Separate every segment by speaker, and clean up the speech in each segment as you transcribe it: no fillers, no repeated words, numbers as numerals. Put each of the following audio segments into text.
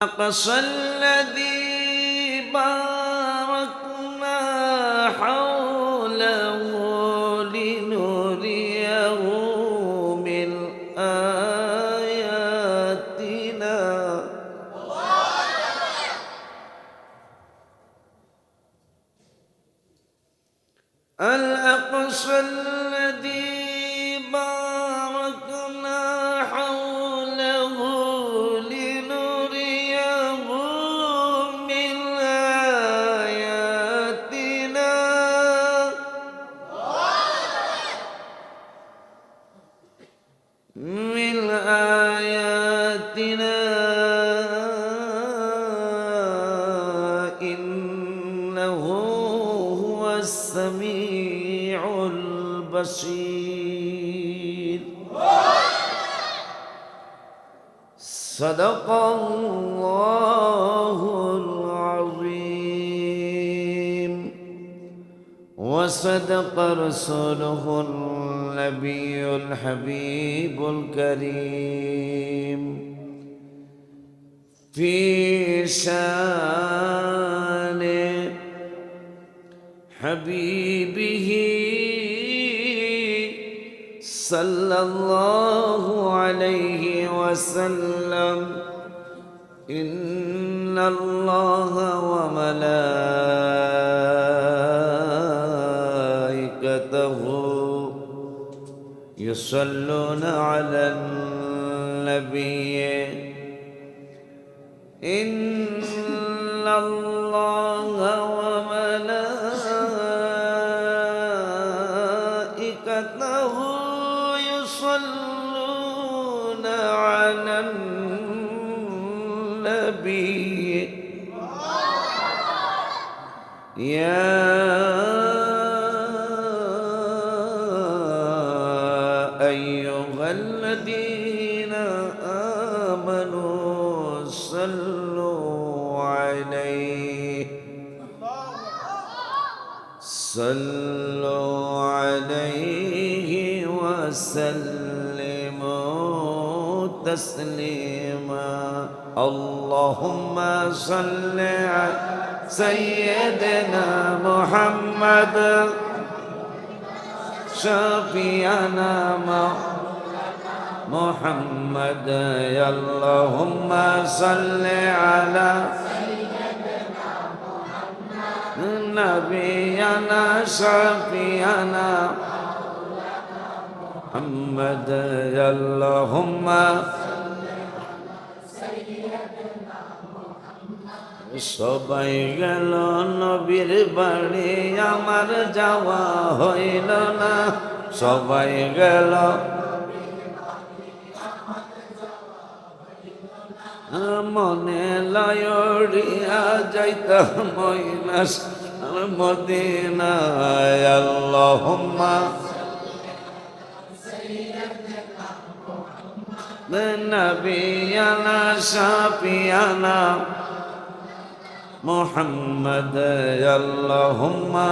Speaker 1: أقصى الذي باركنا حوله لنريه من آياتنا الأقصى الذي باركنا حوله لنريه من آياتنا إنه هو السميع البصير صدق الله العظيم وصدق رسوله النبي الحبيب الكريم في شان حبيبه صلى الله عليه وسلم إن الله وملائكته يصلون على النبي إن الله وملائكته يصلون على النبي يا أيها الذين آمنوا صلوا عليه وسلموا تسليما اللهم صل على سيدنا محمد شفيعنا محمد يا اللهم صل على نبينا شفيعنا محمد يا اللهم সবাই গেল নবীর বাড়ি আমার যাওয়া হইল না সবাই গেল মনে লয়ড়িয়া যাইতাম ময়নাস মদিনায় আল্লাহুম্মা নবিয়ানা শাফিয়ানা মুহাম্মদ আল্লাহুম্মা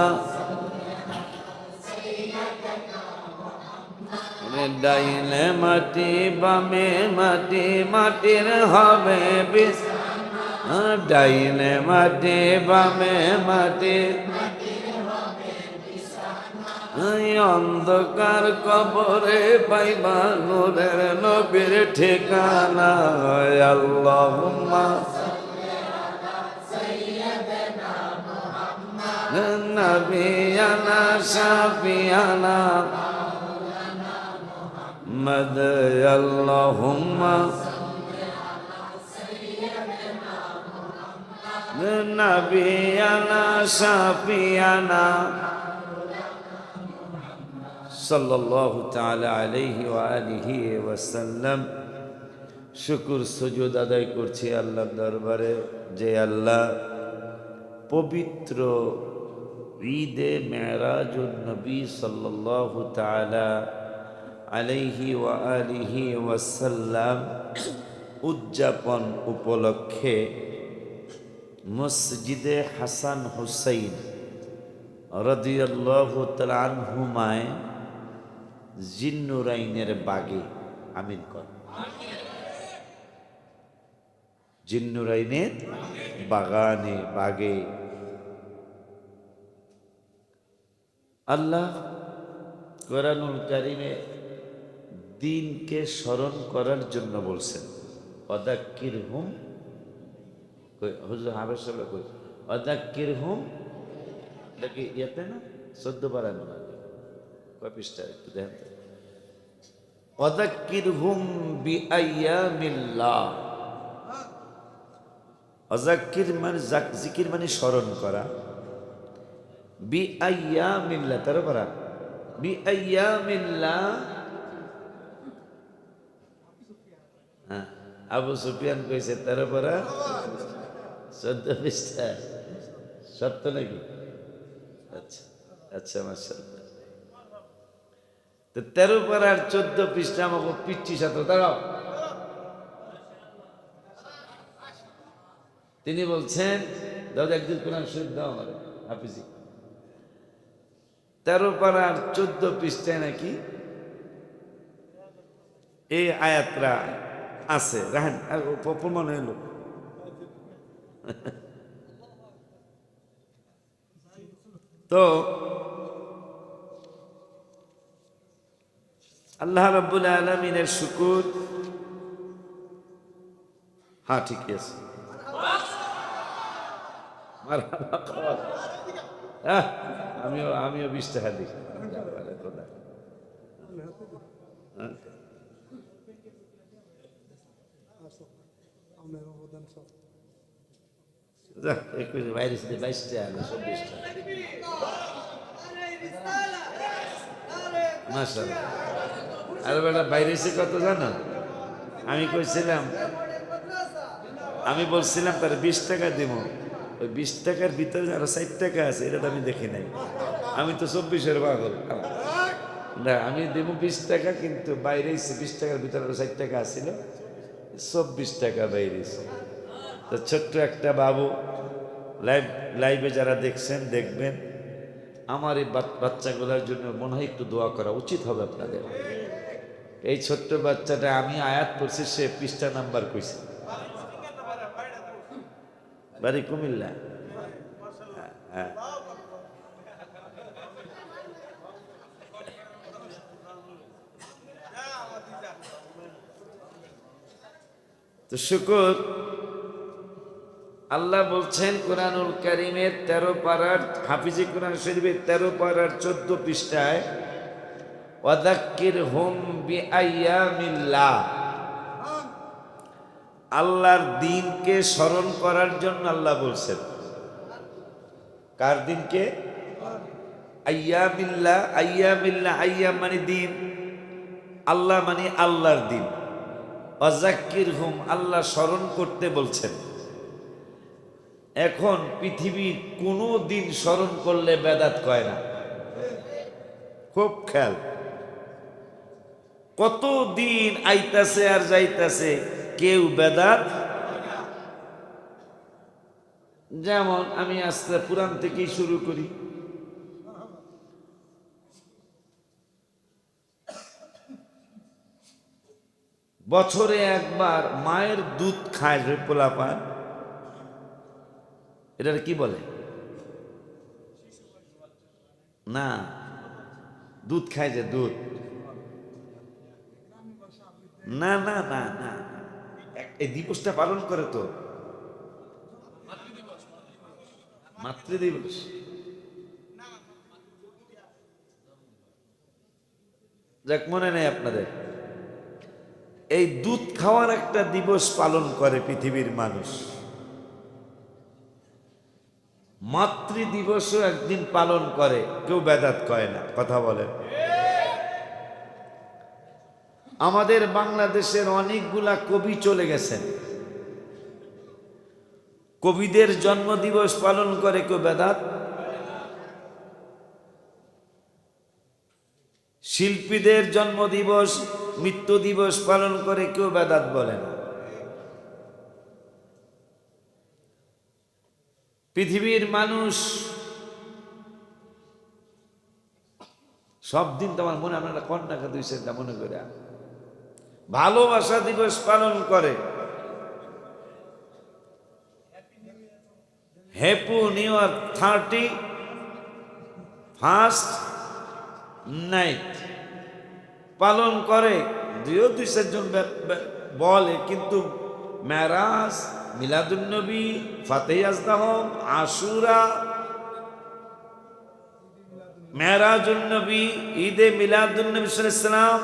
Speaker 1: ডাইনে মাটি বামে মাটি মাটির হবে বিছানা ডাইনে মাটি বামে মাটি অন্ধকার কবরে পাইবা নূরের নবীর ঠিকানা আল্লাহুম্মা নবিয়ানা শাফিয়ানা মুহাম্মদ আল্লাহুম্মা নবিয়ানা শাফিয়ানা সাল্লাল্লাহু তাআলা আলাইহি ওয়া আলিহি ওয়াসাল্লাম শুকর সুজুদ আদায় করছি আল্লাহর দরবারে যে আল্লাহ পবিত্র ঈদে মেরাজুন নবী সাল্লাল্লাহু তাআলা আলাইহি ওয়া আলিহি ওয়াসাল্লাম উদযাপন উপলক্ষে মসজিদে হাসান হুসাইন রাদিয়াল্লাহু তাআলা আনহুমায় জিন্নুরাইনের বাগে আমিন কর। জিন্নুরাইনের বাগানে বাগে। আল্লাহ কোরআনুল কারিমে দিনকে স্মরণ করার জন্য বলছেন, অদাক্কির হুম, হুজুর হাবের সাহেব কই অদাক্কির হুম, দেখি ইয়েতে না 14 বাড়ানো না কয় পৃষ্ঠা একটু দেখেন। অদাক্কির হুম বিআইয়ামিল্লাহ, অজাক্কির মানে জিকির মানে স্মরণ করা, বিআইয়ামিল্লাহ তার করা, বিআইয়ামিল্লাহ। হ্যাঁ, আবু সুফিয়ান কইছে 13 পারা 14 পৃষ্ঠা, সত্য নাকি? আচ্ছা আচ্ছা, মাশাআল্লাহ। তো 13 পারার 14 পৃষ্ঠা আমাকে পিচ্ছি ছাত্র দাঁড়াও, তিনি বলছেন, দাদা একদিন কোরআন শরীফ দাও আমার হাফিজি। 13 পারার 14 পৃষ্ঠায় নাকি এই আয়াতরা আছে। রাহেন প্রমাণ এলো। তো আল্লাহ রাব্বুল আলামিনের শুকর। হ্যাঁ ঠিকই আছে। আমিও 20 টাকা দিই। বাইরে 22 টাকা 24 টাকা। মাশাআল্লাহ। আর বেটা বাইরে এসে কত জানো? আমি কইছিলাম, আমি বলছিলাম তার 20 টাকা দিব, ওই 20 টাকার ভিতরে আরো 60 টাকা আছে, এটা তো আমি দেখি নাই। আমি তো 24-এর পাগল না, আমি দেবো 20 টাকা, কিন্তু বাইরে 20 টাকার ভিতরে আরো 60 টাকা আছিল, 24 টাকা বাইরে। তো ছোট্ট একটা বাবু, লাইভে যারা দেখছেন দেখবেন, আমার এই বাচ্চাগুলোর জন্য মনে হয় একটু দোয়া করা উচিত হবে আপনাদের। এই ছোট্ট বাচ্চাটা আমি আয়াত পড়ছি, সে পৃষ্ঠা নাম্বার কইছে, বাড়ি কুমিল্লা। হ্যাঁ, তো শুকর। আল্লাহ বলছেন কোরআনুল কারীমের 13 পারার হাফিজি কোরআন শরীফের 13 পারার 14 পৃষ্ঠায়, ওয়াযাক্কিরহুম বিআইয়ামিল্লাহ, আল্লাহর দিনকে স্মরণ করার জন্য আল্লাহ বলছেন। কার দিনকে? আইয়ামিল্লাহ। আইয়ামিল্লাহ, আইয়াম মানে দিন, আল্লাহ মানে আল্লাহর দিন। ওয়াযাক্কিরহুম, আল্লাহ স্মরণ করতে বলছেন। এখন পৃথিবীর কোনো দিন স্মরণ করলে বেদাত কয় না, খুব খেয়াল। কত দিন আইতাছে আর যাইতাছে, কেউ বেদাত। যেমন আমি আজকে পুরাণ থেকেই শুরু করি। বছরে একবার মায়ের দুধ খায় যে পোলাপান, এটার কি বলে? না, দুধ খায় যে দুধ, না না না না, এই দিবসটা পালন করে তো মাতৃ দিবস। যাক, মনে নেই আপনাদের, এই দুধ খাওয়ার একটা দিবস পালন করে পৃথিবীর মানুষ। মাতৃ দিবসও একদিন পালন করে, কেউ বেদাত কয় না। কথা বলেন। আমাদের বাংলাদেশের অনেকগুলা কবি চলে গেছেন, কবিদের জন্ম দিবস পালন করে, কেউ বেদাত। শিল্পীদের জন্ম দিবস মৃত্যু দিবস পালন করে, কেউ বেদাত বলে না। পৃথিবীর মানুষ সব দিন, তোমার মনে আপনারা কন্যাকে 2 সেন্টা মনে করে ভালোবাসা দিবস পালন করে, happy new year 31st night পালন করে। দুই চারজন বলে, কিন্তু মেরাজ, মিলাদুন্নবী, ফাতেহ আজদাহম, আশুরা, মেরাজুন্নবী, ঈদে মিলাদুন্নবী সাল্লাল্লাহু আলাইহি ওয়াসাল্লাম,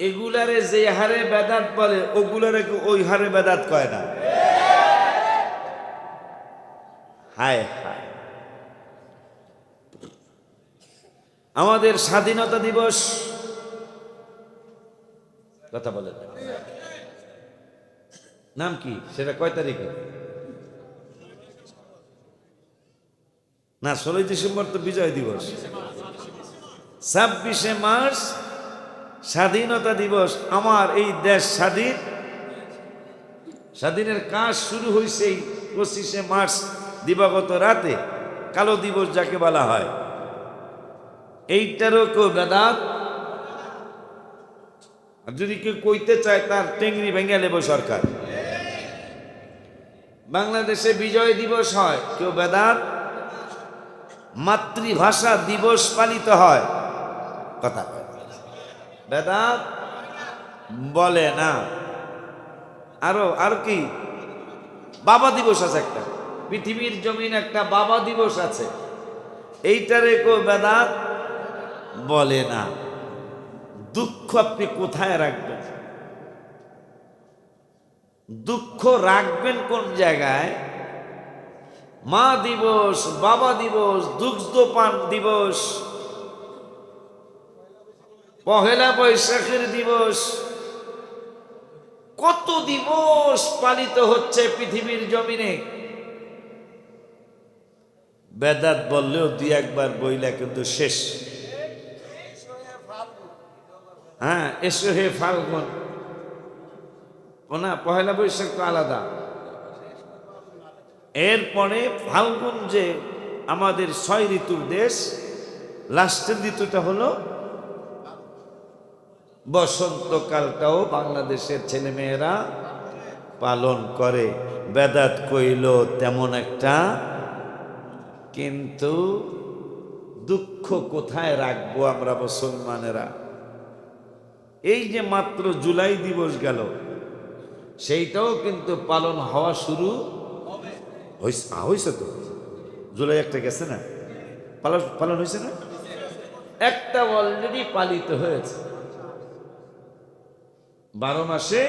Speaker 1: এগুলারে যে হারে বেদাত বলে ওগুলারে ওই হারে বেদাত কয় না। হায় হায়, আমাদের স্বাধীনতা দিবস কথা বলেন নাম কি, সেটা কয় তারিখে? না, 16 ডিসেম্বর তো বিজয় দিবস। 26শে মার্চ স্বাধীনতা দিবস। আমার এই দেশ স্বাধীনের কাজ শুরু হয়েছে 25শে মার্চ দিবাগত রাতে, কালো দিবস যাকে বলা হয়। এইটারও কেউ বেদাত, যদি কেউ কইতে চায় তার টেংরি ভেঙে নেব সরকার। বাংলাদেশে বিজয় দিবস হয়, কেউ বেদাত। মাতৃভাষা দিবস পালিত হয়, কথা বেদাত বলে না। আর কি বাবা দিবস আছে একটা, পৃথিবীর জমিন একটা বাবা দিবস আছে, এইটারে কেউ বেদাত বলে না। দুঃখ আপনি কোথায় রাখবেন? দুঃখ রাখবেন কোন জায়গায়? মা দিবস, বাবা দিবস, দুগ্ধপান দিবস, পহেলা বৈশাখের দিবস, কত দিবস পালিত হচ্ছে পৃথিবীর জমিনে। বেদাত বললেও দুই একবার বইলা কিন্তু শেষ। হ্যাঁ, এসো হে ফাল্গুন, না পহেলা বৈশাখ তো আলাদা। এরপরে ফাল্গুন, যে আমাদের 6 ঋতুর দেশ, লাস্টের ঋতুটা হলো বসন্তকালটাও বাংলাদেশের ছেলেমেয়েরা পালন করে। বেদাত কইল তেমন একটা, কিন্তু দুঃখ কোথায় রাখবো আমরা মুসলমানেরা? এই যে মাত্র জুলাই দিবস গেল, সেইটাও কিন্তু পালন হওয়া শুরু হয়েছে তো। জুলাই একটা গেছে না, পালন হয়েছে না, একটা অলরেডি পালিত হয়েছে। 12 মাসে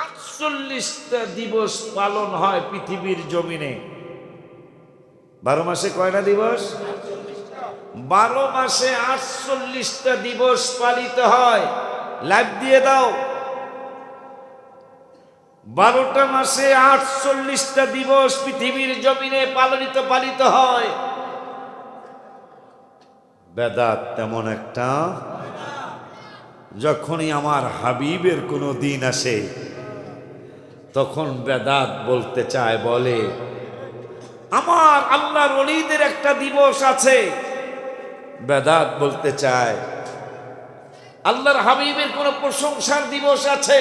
Speaker 1: 48টা দিবস পালন হয় পৃথিবীর জমিনে। 12 মাসে কয়টা দিবস? 12 মাসে 48টা দিবস পালিত হয়। লাইভ দিয়ে দাও। 12টা মাসে 48টা দিবস পৃথিবীর জমিনে পালিত হয়। বেদাত তেমন একটা, যখনই আমার হাবিবের কোনো দিন আসে তখন বেদাত বলতে চায়, বলে আমার আল্লাহর ওলিদের একটা দিবস আছে, বেদাত বলতে চায়। আল্লাহর হাবিবের কোনো প্রশংসার দিবস আছে,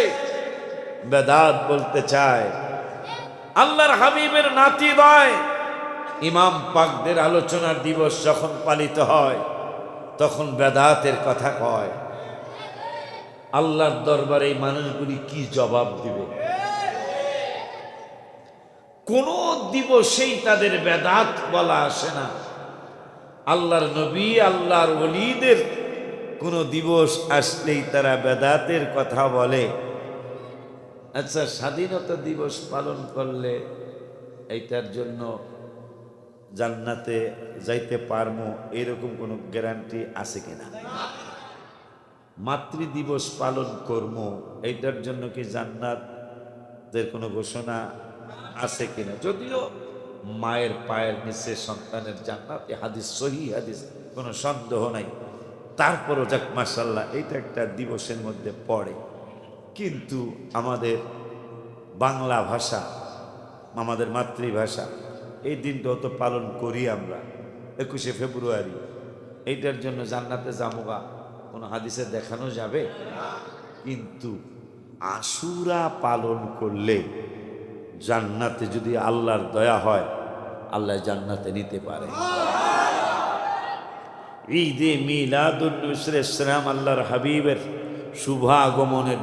Speaker 1: বেদাত বলতে চায়। আল্লাহর হাবিবের নাতিদয় ইমাম পাকদের আলোচনার দিবস যখন পালিত হয় তখন বেদাতের কথা কয়। আল্লাহর দরবারে এই মানুষগুলি কি জবাব দিবে? কোন দিবসেই তাদের বেদাত বলা আসে না। আল্লাহর নবী, আল্লাহর ওলিদের কোন দিবস আসলেই তারা বেদাতের কথা বলে। আচ্ছা, স্বাধীনতা দিবস পালন করলে এইটার জন্য জান্নাতে যাইতে পারবো এরকম কোনো গ্যারান্টি আছে কিনা? মাতৃ দিবস পালন করবো, এইটার জন্য কি জান্নাতের কোনো ঘোষণা আছে কিনা? যদিও মায়ের পায়ের নিচে সন্তানের জান্নাত, হাদিস সহিহ হাদিস, কোনো সন্দেহ নাই। তারপরও যাক, মাশাআল্লাহ, এইটা একটা দিবসের মধ্যে পড়ে। কিন্তু আমাদের বাংলা ভাষা, আমাদের মাতৃভাষা, এই দিনটাও তো পালন করি আমরা 21শে ফেব্রুয়ারি। এইটার জন্য জান্নাতে যামোগা কোনো হাদিসে দেখানো যাবে? কিন্তু আশুরা পালন করলে জান্নাতে যদি আল্লাহর দয়া হয় আল্লাহ জান্নাতে নিতে পারে। ঈদে মিলাদুন নবী সাল্লাল্লাহু আলাইহি ওয়াসাল্লাম আল্লাহর হাবিবের শুভ আগমনের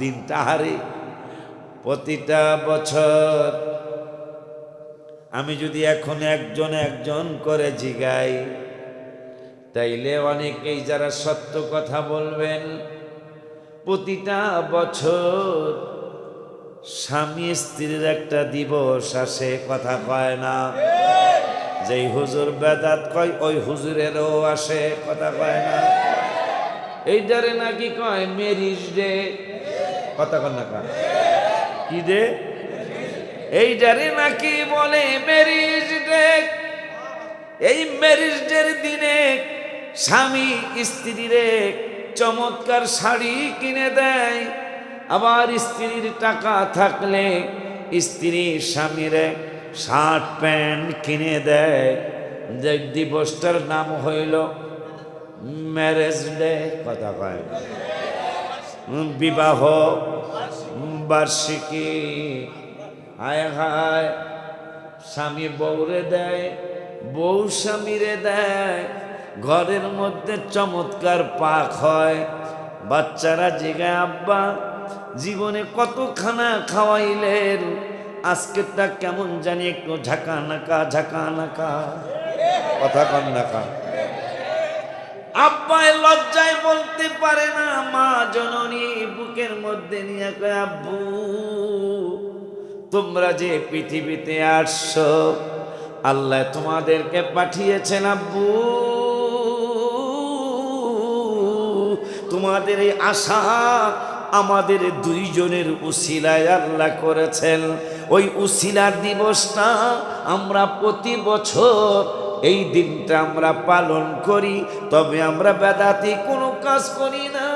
Speaker 1: দিনটা হারে প্রতিটা বছর আমি যদি এখন একজন একজন করে জিগাই তাইলে অনেকেই যারা সত্য কথা বলবেন প্রতিটা বছর স্বামী স্ত্রীর একটা দিবস আসে, কথা কয় না? যেই হুজুর বেদাত কয় ওই হুজুরেরও আসে, কথা কয় না? এইটারে নাকি কয় মেরিজ ডে, কথা কন না? কি ডে? এইটারে নাকি বলে মেরিজ ডে। এই ম্যারেজ ডের দিনে স্বামী স্ত্রীরে চমৎকার শাড়ি কিনে দেয়, আবার স্ত্রীর টাকা থাকলে স্ত্রী স্বামীরে শার্ট প্যান্ট কিনে দেয়। যে দিবসটার নাম হইল ম্যারেজ ডে, কথা কয়? বিবাহ বার্ষিকী। হায় হায়, স্বামী বউরে দেয়, বউ স্বামীরে দেয়, ঘরের মধ্যে চমৎকার পাক হয়। বাচ্চারা জিগায় আব্বা জীবনে কত খানা খাওয়াইলেন, আজকেরটা কেমন জানি একটু ঝাঁকা নাকা ঝাঁকা নাকা, কথা কন নাকা? আব্বাই লজ্জায় বলতে পারে না, মা জননী বুকের মধ্যে নিয়ে কয় আব্বু তোমরা যে পৃথিবীতে আসছো আল্লাহ তোমাদেরকে পাঠিয়েছেন আব্বু, তোমাদের এই আশা আমাদের দুইজনের উসিলায় আল্লাহ করেছেন। ওই উসিলার দিবসটা আমরা প্রতি বছর এই দিনটা আমরা পালন করি, তবে আমরা বেদাতি কোনো কাজ করি না।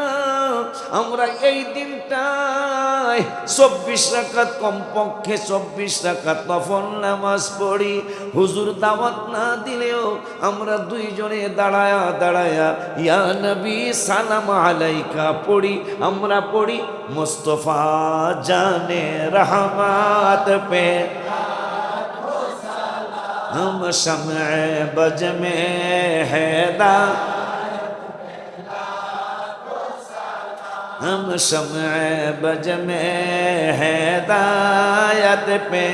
Speaker 1: আমরা এই দিনটায় 24 রাকাত, কমপক্ষে 24 রাকাত নফল নামাজ পড়ি। হুজুর দাওয়াত না দিলেও আমরা দুইজনে দাঁড়ায়া দাঁড়ায়া ইয়া নবী সালাম আলাইকা পড়ি। আমরা পড়ি মুস্তাফা জানে রহমত পে हम शम्अ बज में हैदा, हम शम्अ बज में हैदायत पे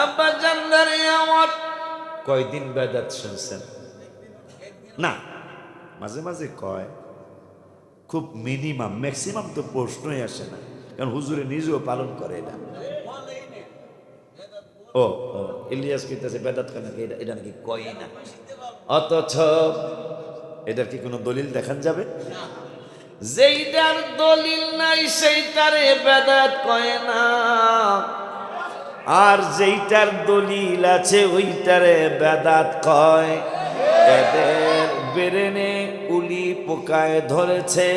Speaker 1: अब जंदर यावत। কয়দিন বেদাত শুনছেন না? মাঝে মাঝে কয়, খুব মিনিমাম, ম্যাক্সিমাম তো প্রশ্নই আসে না, কারণ হুজুরে নিজেও পালন করে না। ও ইলিয়াস কইতেছে বেদাত কেন, এটা নাকি কয় না, অথচ এটার কি কোনো দলিল দেখান যাবে? যেইটার দলিল নাই সেইটারে বেদাত কয় না, আর যেইটার দলিল আছে ওইটারে বেদাত কয়। এদের বেরেনে উলি পোকায় ধরেছে,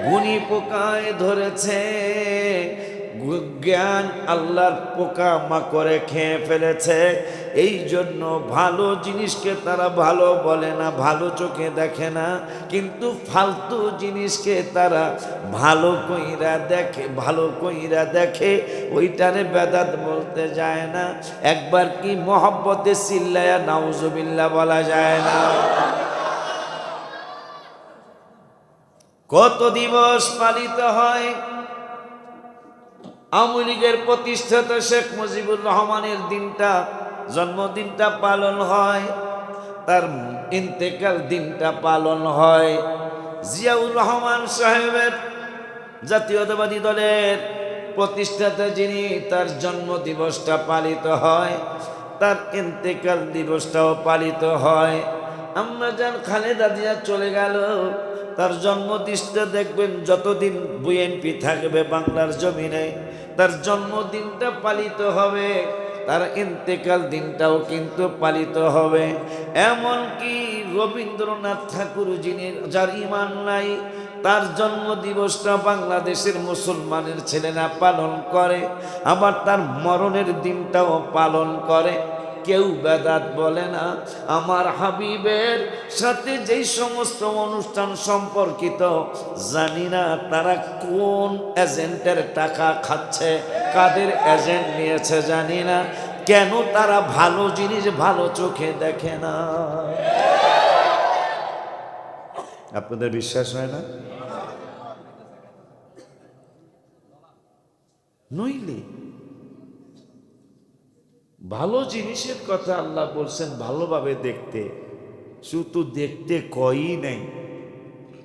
Speaker 1: গুনি পোকায় ধরেছে, জ্ঞান আল্লাহর পোকা মাকড়ে খেয়ে ফেলেছে। এই জন্য ভালো জিনিসকে তারা ভালো বলে না, ভালো চোখে দেখে না, কিন্তু ফালতু জিনিসকে তারা ভালো কইরা দেখে, ভালো কইরা দেখে, ওইটারে বেদাত বলতে যায় না। একবার কি মহব্বতে চিল্লায়া নাউজুবিল্লাহ বলা যায় না? কত দিবস পালিত হয়। আওয়ামী লীগের প্রতিষ্ঠাতা শেখ মুজিবুর রহমানের দিনটা, জন্মদিনটা পালন হয়, তার ইন্তেকাল দিনটা পালন হয়। জিয়াউর রহমান সাহেবের জাতীয়তাবাদী দলের প্রতিষ্ঠাতা যিনি, তার জন্ম দিবসটা পালিত হয়, তার ইন্তেকাল দিবসটাও পালিত হয়। আম্মা জান খালেদা জিয়া চলে গেল, তার জন্মদিনটা দেখবেন যতদিন বিএনপি থাকবে বাংলার জমিনে তার জন্মদিনটা পালিত হবে, তার ইন্তেকাল দিনটাও কিন্তু পালিত হবে। এমনকি রবীন্দ্রনাথ ঠাকুর যিনি, যার ইমান নাই, তার জন্ম দিবসটা বাংলাদেশের মুসলমানের ছেলেরা পালন করে, আবার তার মরণের দিনটাও পালন করে। কেউ বেদাত বলে না। আমার হাবিবের সাথে যেই সমস্ত অনুষ্ঠান সম্পর্কিত, জানি না তারা কোন এজেন্টের টাকা খাচ্ছে, কাদের এজেন্ট নিয়েছে জানি না, কেন তারা ভালো জিনিস ভালো চোখে দেখে না। আপনাদের বিশ্বাস হয় না? নইলে ভালো জিনিসের কথা আল্লাহ বলছেন ভালোভাবে দেখতে, শুধু দেখতে কয়ই নাই।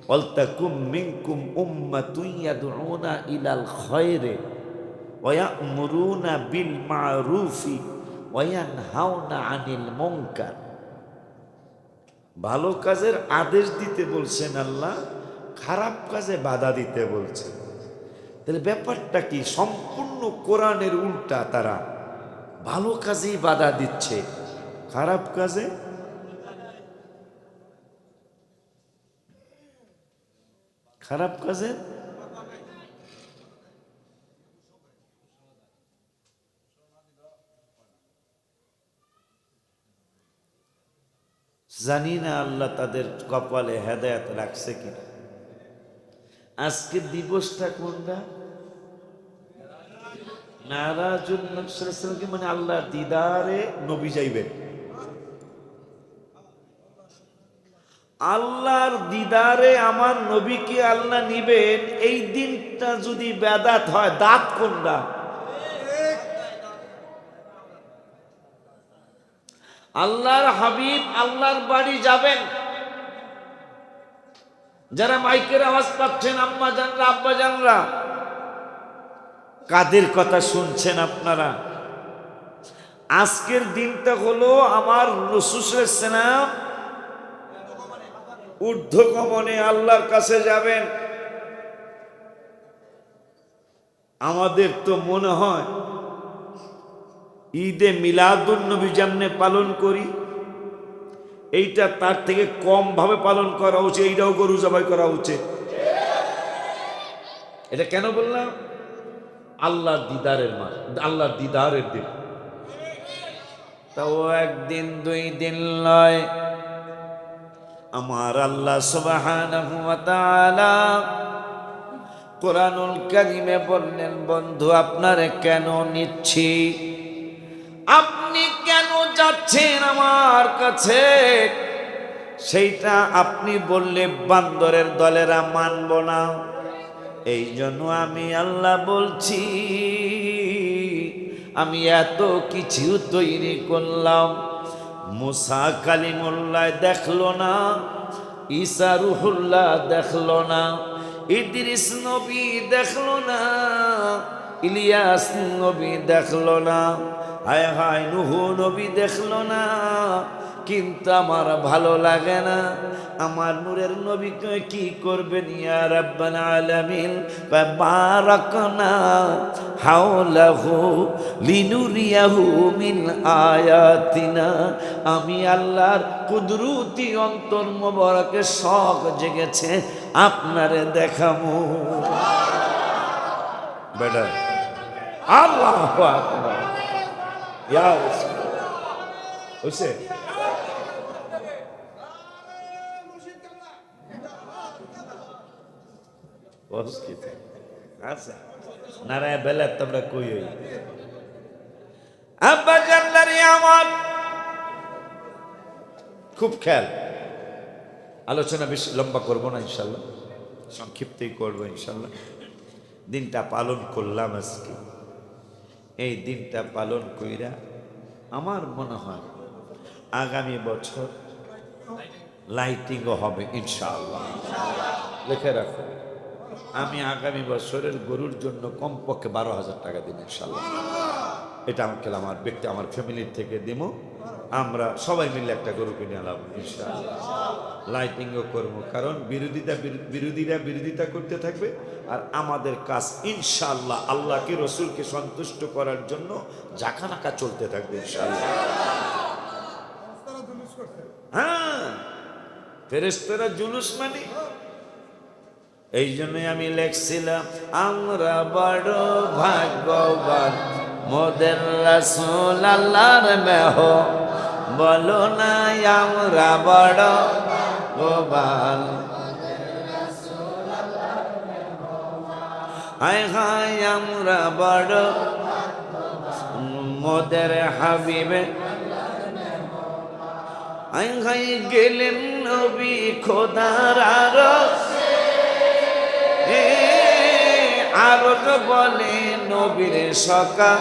Speaker 1: ওয়ালতাকুম মিনকুম উম্মাতুন ইয়াদউনা ইলাল খায়রি ওয়া ইয়া'মুরুনা বিল মা'রুফি ওয়া ইয়ানহাউনা আনিল মুনকার। ভালো কাজের আদেশ দিতে বলছেন আল্লাহ, খারাপ কাজে বাধা দিতে বলছেন। তাহলে ব্যাপারটা কি? সম্পূর্ণ কোরআনের উল্টা। তারা ভালো কাজেই বাধা দিচ্ছে, খারাপ কাজে জানি না আল্লাহ তাদের কপালে হেদায়েত রাখছে কিনা। আজকের দিবসটা কোনটা? মেরাজুন নবী সাল্লাল্লাহু আলাইহি ওয়াসাল্লাম, মানে আল্লাহর দিদারে নবী যাইবেন। আল্লাহর দিদারে আমার নবীকে আল্লাহ নিবেন, এই দিনটা যদি বেদাত হয়, দাঁত কোনটা? আল্লাহর হাবিব আল্লাহর বাড়ি যাবেন। যারা মাইকের আওয়াজ পাচ্ছেন, আম্মা জানরা, আব্বা জানরা, কাদের কথা শুনছেন আপনারা? আজকের দিনটা হলো আমার রাসূল সাল্লাল্লাহু আলাইহি ওয়াসাল্লাম ঊর্ধ্বগমনে আল্লাহর কাছে যাবেন। আমাদের তো মনে হয় ঈদে মিলাদুন নবী যেমনে পালন করি, এইটা তার থেকে কম ভাবে পালন করা উচিত। এইটাও গরু জবাই করা উচিত। এটা কেন বললাম? আল্লাহর দিদারের মাস, আল্লাহর দিদারের দিন। তাও একদিন দুই দিন নয়। আমার আল্লাহ সুবহানাহু ওয়া তাআলা কোরআনুল কারীমে বললেন, বন্ধু আপনারে কেন নিচ্ছি, আপনি কেন যাচ্ছেন আমার কাছে, সেইটা আপনি বললে বান্দরের দলেরা মানব না। এই জন্য আমি আল্লাহ বলছি, আমি এত কিছু তৈরি করলাম। মুসা কালিমুল্লাহ দেখলো না, ঈসা রুহুল্লাহ দেখলো না, ইদ্রিস নবী দেখলো না, ইলিয়াস নবী দেখলো না, হায় হায় নূহ নবী দেখলো না। কিন্তু আমার ভালো লাগে না, আমার নূরের নবীকে কি করবেন? ইয়া রাব্বাল আলামিন বারাকনা হাওলাহু লিনুরিয়াহু মিন আয়াতিনা। আমি আল্লাহর কুদরতি অন্তর মোবারকে শখ জেগেছে, আপনারে দেখাবো। বেটা আল্লাহু আকবার, ইয়া রাসূলুল্লাহ হইছে। আচ্ছা নারায় বেলা তোমরা কই হই আব্বা জান্নারি আমার খুব খেয়াল। আলোচনা বেশি লম্বা করব না ইনশাল্লাহ, সংক্ষিপ্তই করবো ইনশাল্লাহ। দিনটা পালন করলাম আজকে, এই দিনটা পালন কইরা আমার মনে হয় আগামী বছর লাইটিংও হবে ইনশাআল্লাহ। লিখে রাখো, আমি আগামী বছরের গরুর জন্য কমপক্ষে 12,000 টাকা দিব ইনশাআল্লাহ। এটা আমাকে আমার ব্যক্তি, আমার ফ্যামিলির থেকে দিব। আমরা সবাই মিলে একটা গরু কিনে আনলাম ইনশাআল্লাহ। লাইটিংও করবো, কারণ বিরোধীরা বিরোধিতা করতে থাকবে, আর আমাদের কাজ ইনশাআল্লাহ আল্লাহকে রসুলকে সন্তুষ্ট করার জন্য জাকানাকা চলতে থাকবে ইনশাআল্লাহ। হ্যাঁ, ফেরেশতারা জুলুস মানে এই জন্যই আমি লেখছিলাম, আমরা বড় ভাগ্যবান মোদের রাসূল আল্লাহর মেহ, বলো না আমরা বড় গোবাল। হায় হায় আমরা বড় মোদের হাবিবে, হায় হায় গেলেন নবী খোদার আরশে, আরশ বলে নবীর সকা,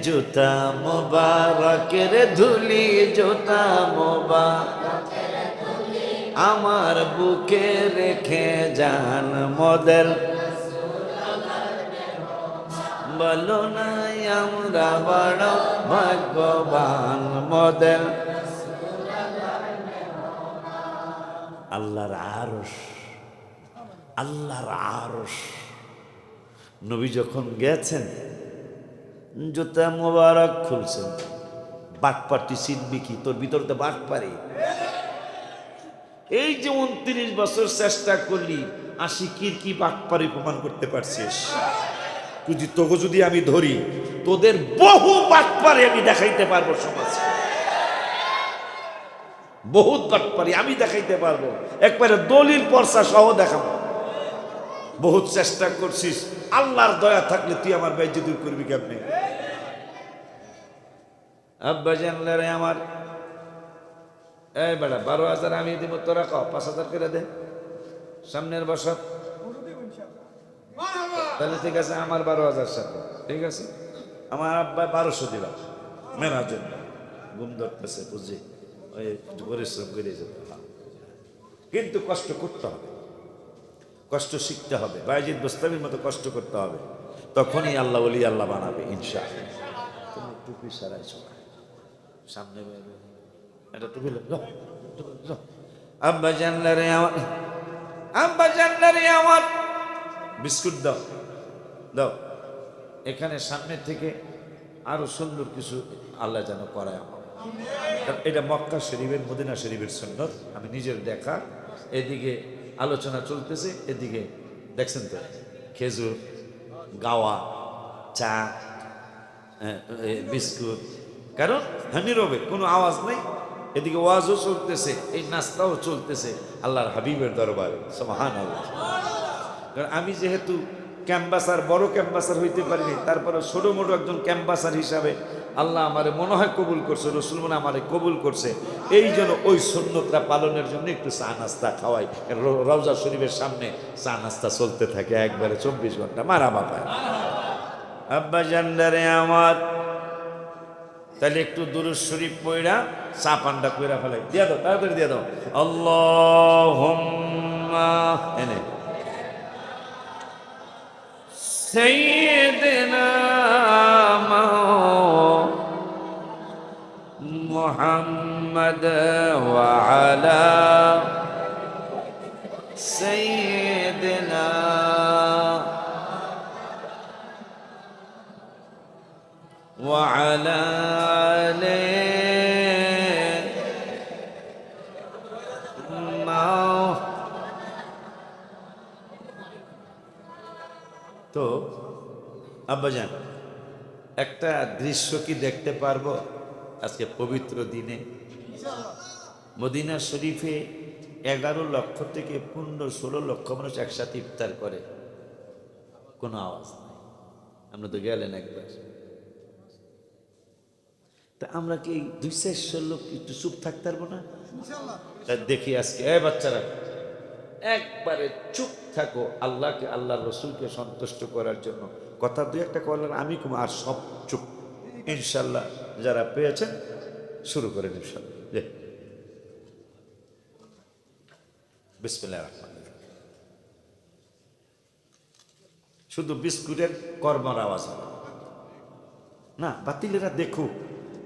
Speaker 1: জুতা মোবারকের ধুলি, জুতা মোবারকের ধুলি আমার বুকে রেখে যান মোদের, বলো না আমরা বড় ভাগ্যবান মোদের। আল্লাহর আরশ, আল্লাহর আরশ। নবী যখন গেছেন জুতা মোবারক খুলছেন, বাটপাটি চিনবি কি, তোর ভিতর তো বাট পারি। এই যে 29 বছর চেষ্টা করলি, আশিকির কি বাটপারি প্রমাণ করতে পারছিস? তোকে যদি আমি ধরি, তোদের বহু বাটপারি আমি দেখাইতে পারবো সমাজে, বহুত বাটপারি আমি দেখাইতে পারবো, একবারে দলিল পর্চা সহ দেখাবো। বহুত চেষ্টা করছিস, আল্লাহর দয়া থাকলে তুই আমার বেইজ্জতি করবি কেমনে? আব্বা জানলে রে আমার, এই বেটা 12,000 আমি দিব, তোরা কও 5,000 করে দে সামনের বছর। তাহলে ঠিক আছে, আমার 12,000 সাথে ঠিক আছে। আমার আব্বা 1200 দিলাম মেনার জন্য, ঘুম ধরতেছে বুঝি, ওই একটু পরিশ্রম করে যেতে, কিন্তু কষ্ট করতে হবে, কষ্ট শিখতে হবে, বায়েজিদ বোস্তামির মতো কষ্ট করতে হবে, তখনই আল্লাহ ওলি আল্লাহ বানাবে ইনশাআল্লাহ। তুমি টুপি সারাইছো সামনে, এটা টুপি আব্বা জানলারে আমার, আব্বা জানলারে আমার বিস্কুট দাও দাও, এখানে সামনে থেকে আরো সুন্দর কিছু আল্লাহ যেন করায় আমার। এটা মক্কা শরীফের, মদিনা শরীফের সুন্নত, আমি নিজের দেখা। এদিকে আলোচনা চলতেছে, এদিকে দেখছেন তো খেজুর, গাওয়া, চা, বিস্কুট, কারণ নীরবে কোনো আওয়াজ নেই, এদিকে ওয়াজও চলতেছে, এই নাস্তাও চলতেছে আল্লাহর হাবিবের দরবারে, সুবহানাল্লাহ। কারণ আমি যেহেতু ক্যাম্বাসার, বড় ক্যাম্বাসার হইতে পারিনি, তারপরে ছোটো মোটো একজন ক্যাম্বাসার হিসাবে আল্লাহ আমারে মনে হয় কবুল করছে, রসুল মনে আমারে কবুল করছে, এই জন্য ওই সুন্নতটা পালনের জন্য একটু চা নাস্তা খাওয়াই। রওজা শরীফের সামনে চা নাস্তা চলতে থাকে একবারে 24 ঘন্টা। মারা বাবা আব্বা জানদারে আমার, তাহলে একটু দুরূদ শরীফ পড়া চা পান্ডা কইরা ফেলাই, দিয়া দাও, তাড়াতাড়ি দিয়া দাও। আল্লাহুম্মা এনে সাইয়্যিদিনা মুহাম্মদ ওয়া আলা সাইয়্যিদিনা ওয়া আলা তো আব্বাজান, একটা দৃশ্য কি দেখতে পারবো আজকে পবিত্র দিনে? মদিনা শরীফে 11 লক্ষ থেকে 15-16 লক্ষ মানুষ একসাথে ইফতার করে, কোনো আওয়াজ নাই। আমরা তো গেলেন একবার, তা আমরা কি 200-400 লোক একটু চুপ থাকতে পারবো না? দেখি আজকে এই বাচ্চারা একবারে চুপ থাকো, আল্লাহকে, আল্লাহর রসুলকে সন্তুষ্ট করার জন্য কথা দুই একটা করলেন, আমি কম, আর সব চুপ ইনশাল্লাহ। যারা পেয়েছেন শুরু করেন ইনশাল্লাহ। বিসমিল্লাহির রহমানির রহিম। শুধু বিস্কুটের কর্মর আওয়াজ না, বাতিলেরা দেখুক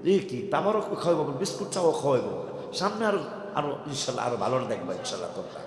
Speaker 1: যে কি তাবারও খাওয়াবো, বিস্কুট চাও খাওয়াবো, সামনে আরো আরো ইনশাল্লাহ আরো ভালো দেখবা ইনশাল্লাহ তোমরা।